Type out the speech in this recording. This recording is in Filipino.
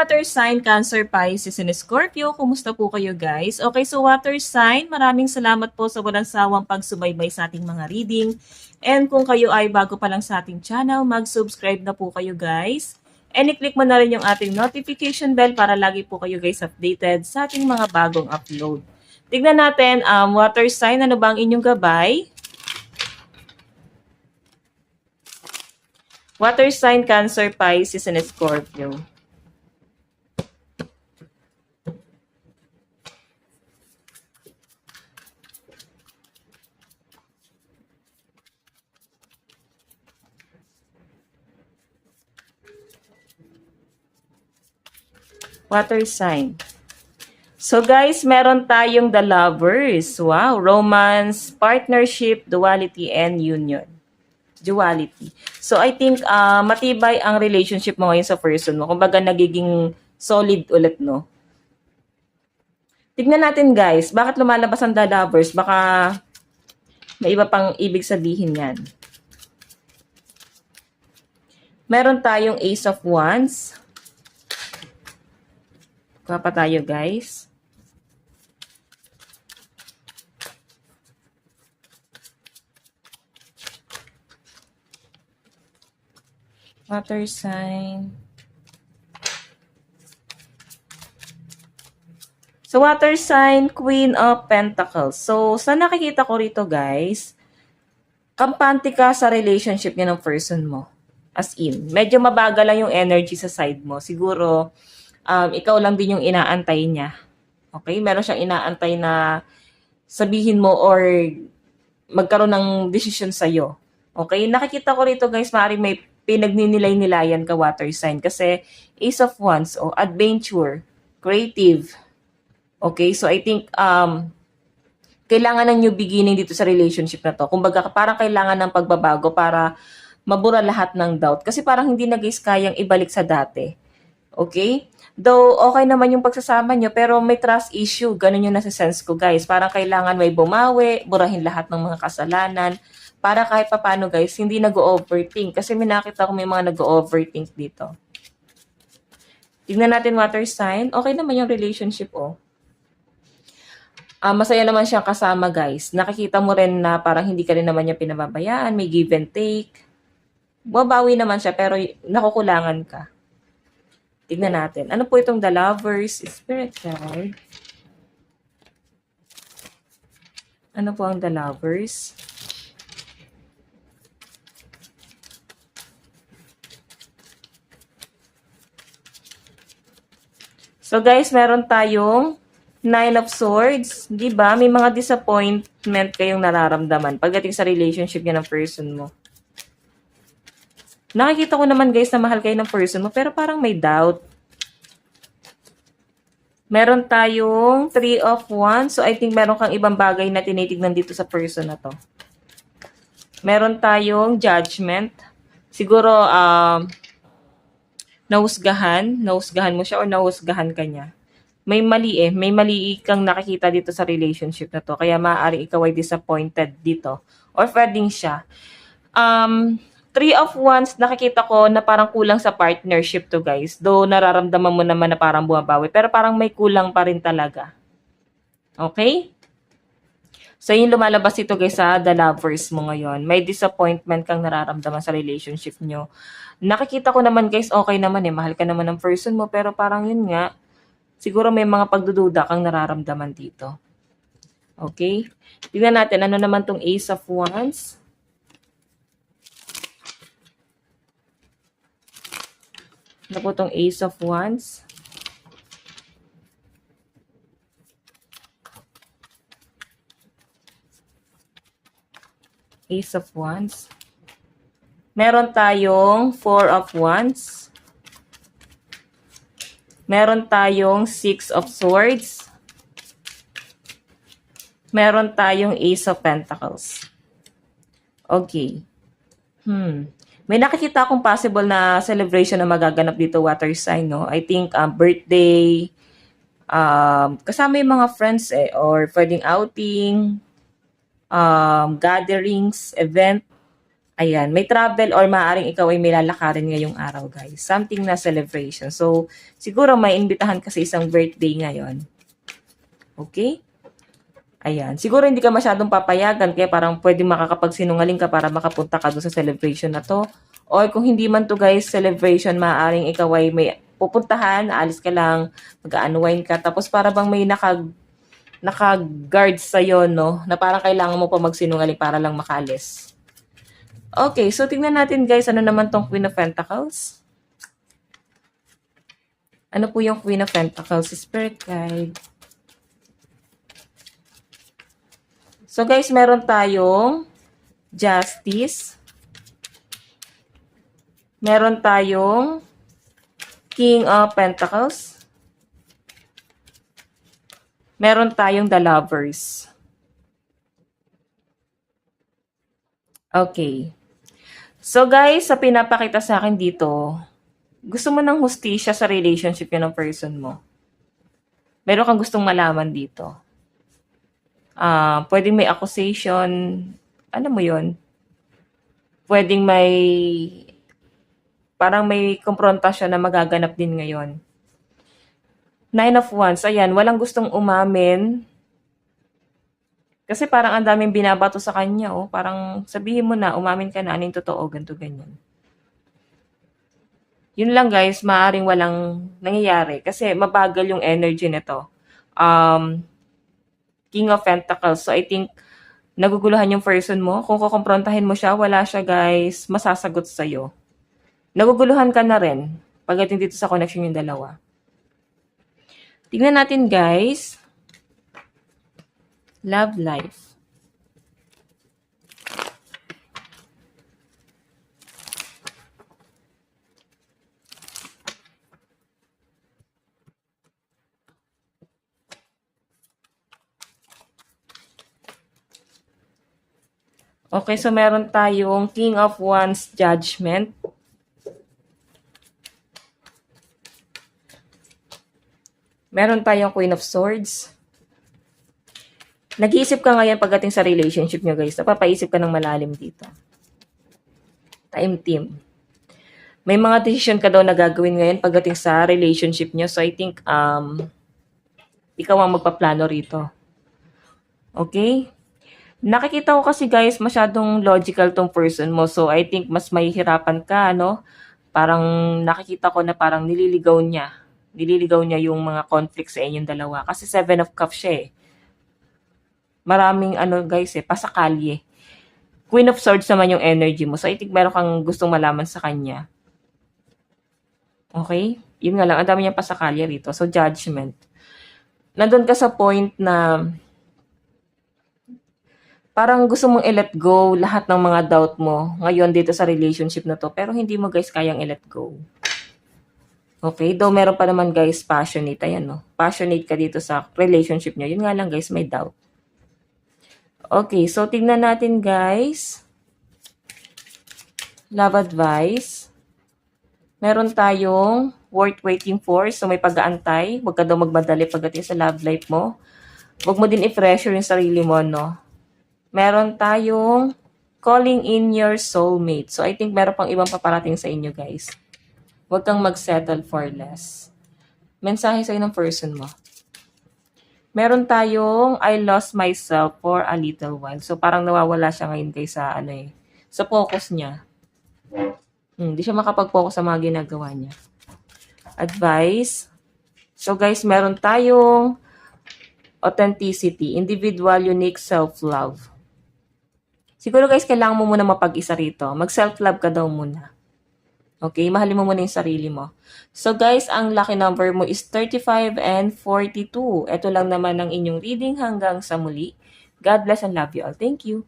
water sign, Cancer, Pisces, and Scorpio. Kumusta po kayo guys? Okay, so water sign, maraming salamat po sa walang sawang pagsubaybay sa ating mga reading. And kung kayo ay bago pa lang sa ating channel, mag-subscribe na po kayo guys. And i-click mo na rin yung ating notification bell para lagi po kayo guys updated sa ating mga bagong upload. Tignan natin, water sign, ano ba ang inyong gabay? Water sign, Cancer, Pisces, and Scorpio. Water sign. So guys, meron tayong the lovers. Wow, romance, partnership, duality, and union. Duality. So I think matibay ang relationship mo ngayon sa person mo. Kumbaga nagiging solid ulit, no? Tignan natin guys, bakit lumalabas ang the lovers? Baka may iba pang ibig sabihin yan. Meron tayong Ace of Wands. Kuha pa tayo guys. Water sign. So, water sign, Queen of Pentacles. So, sa nakikita ko rito, guys, kampante ka sa relationship niya ng person mo. As in, medyo mabagal lang yung energy sa side mo. Siguro, ikaw lang din yung inaantay niya. Okay? Meron siyang inaantay na sabihin mo or magkaroon ng decision sa'yo. Okay? Nakikita ko rito, guys, maaaring may pinagninilay-nilayan ka water sign kasi Ace of Wands o adventure, creative. Okay, so I think kailangan ng new beginning dito sa relationship na to. Kumbaga parang kailangan ng pagbabago para mabura lahat ng doubt kasi parang hindi na guys kayang ibalik sa dati. Okay? Though okay naman yung pagsasama nyo pero may trust issue, ganun yung nasa-sense ko guys. Parang kailangan may bumawi, burahin lahat ng mga kasalanan para kahit papano guys, hindi nag-overthink. Kasi may nakita ko may mga nag-overthink dito. Tignan natin water sign. Okay naman yung relationship, oh. Masaya naman siyang kasama, guys. Nakikita mo rin na parang hindi ka rin naman niya pinababayaan. May give and take. Babawi naman siya, pero nakukulangan ka. Tignan natin. Ano po itong the lovers? Spirit card. Ano po ang the lovers? So guys, meron tayong Nine of Swords. Diba? May mga disappointment kayong nararamdaman pagdating sa relationship niya ng person mo. Nakikita ko naman guys na mahal kayo ng person mo pero parang may doubt. Meron tayong Three of Wands. So I think meron kang ibang bagay na tinitignan dito sa person na to. Meron tayong Judgment. Siguro, nahusgahan mo siya o nahusgahan ka niya. May mali kang nakikita dito sa relationship na to. Kaya maaaring ikaw ay disappointed dito. Or pwedeng siya. Three of Wands, nakikita ko na parang kulang sa partnership to guys. Though nararamdaman mo naman na parang bumabawi. Pero parang may kulang pa rin talaga. Okay? So, yung lumalabas ito guys sa the lovers mo ngayon. May disappointment kang nararamdaman sa relationship nyo. Nakikita ko naman guys, okay naman mahal ka naman ng person mo, pero parang yun nga, siguro may mga pagdududa kang nararamdaman dito. Okay? Tignan natin, ano naman tong Ace of Wands? Ano po tong Ace of Wands? Ace of Wands. Meron tayong Four of Wands. Meron tayong Six of Swords. Meron tayong Ace of Pentacles. Okay. May nakikita akong possible na celebration na magaganap dito, water sign, no? I think birthday, kasama yung mga friends or pwedeng outing, gatherings, event. Ayan, may travel or maaaring ikaw ay may lalakarin ngayong araw, guys. Something na celebration. So, siguro may imbitahan ka sa isang birthday ngayon. Okay? Ayan. Siguro hindi ka masyadong papayagan kaya parang pwede makakapagsinungaling ka para makapunta ka doon sa celebration na to. Or kung hindi man to guys, celebration, maaaring ikaw ay may pupuntahan, alis ka lang, mag-unwind ka, tapos para bang may naka-guard sa'yo, no? Na parang kailangan mo pa magsinungaling para lang makalis. Okay, so tingnan natin guys, ano naman tong Queen of Pentacles? Ano po yung Queen of Pentacles? Spirit Guide. So guys, meron tayong Justice. Meron tayong King of Pentacles. Meron tayong The Lovers. Okay. So guys, sa pinapakita sa akin dito, gusto mo ng hustisya sa relationship yun ng person mo. Meron kang gustong malaman dito. Pwedeng may accusation, ano mo yun? Pwedeng parang may konfrontasyon na magaganap din ngayon. Nine of Wands, ayan, walang gustong umamin. Kasi parang ang daming binabato sa kanya, oh. Parang sabihin mo na, umamin ka na, anong totoo, ganito, ganyan. Yun lang guys, maaaring walang nangyayari. Kasi mabagal yung energy nito. King of Pentacles. So I think, naguguluhan yung person mo. Kung kukomprontahin mo siya, wala siya guys, masasagot sa'yo. Naguguluhan ka na rin pagdating dito sa connection yung dalawa. Tingnan natin guys. Love life. Okay, so meron tayong King of Wands Judgment. Meron tayong Queen of Swords. Nag-iisip ka ngayon pagdating sa relationship nyo guys. Napapaisip ka ng malalim dito. Time team. May mga decision ka daw na gagawin ngayon pagdating sa relationship nyo. So I think ikaw ang magpaplano rito. Okay? Nakikita ko kasi guys, masyadong logical tong person mo. So I think mas mahihirapan ka, no? Parang nakikita ko na parang nililigaw niya. Nililigaw niya yung mga conflicts sa inyong dalawa. Kasi 7 of Cups siya eh. Maraming guys pasakalye. Queen of Swords naman yung energy mo. So I think meron kang gustong malaman sa kanya. Okay? Yun nga lang, ang dami niyang pasakalye rito. So judgment. Nandun ka sa point na parang gusto mong i-let go lahat ng mga doubt mo ngayon dito sa relationship na to. Pero hindi mo guys kayang i-let go. Okay? Though meron pa naman guys passionate. Ayan no. Passionate ka dito sa relationship niyo. Yun nga lang guys, may doubt. Okay, so tingnan natin guys. Love advice. Meron tayong worth waiting for. So may pag-aantay. Huwag ka daw magmadali pagdating sa love life mo. Huwag mo din i-pressure yung sarili mo, no? Meron tayong calling in your soulmate. So I think meron pang ibang paparating sa inyo guys. Huwag kang mag-settle for less. Mensahe sa'yo ng person mo. Meron tayong I lost myself for a little while. So parang nawawala siya ngayon guys sa sa focus niya. Hindi siya makapag-focus sa mga ginagawa niya. Advice. So guys, meron tayong authenticity, individual, unique self-love. Siguro guys, kailangan mo muna mapag-isa rito. Mag-self-love ka daw muna. Okay, mahalin mo muna yung sarili mo. So guys, ang lucky number mo is 35 and 42. Ito lang naman ang inyong reading hanggang sa muli. God bless and love you all. Thank you.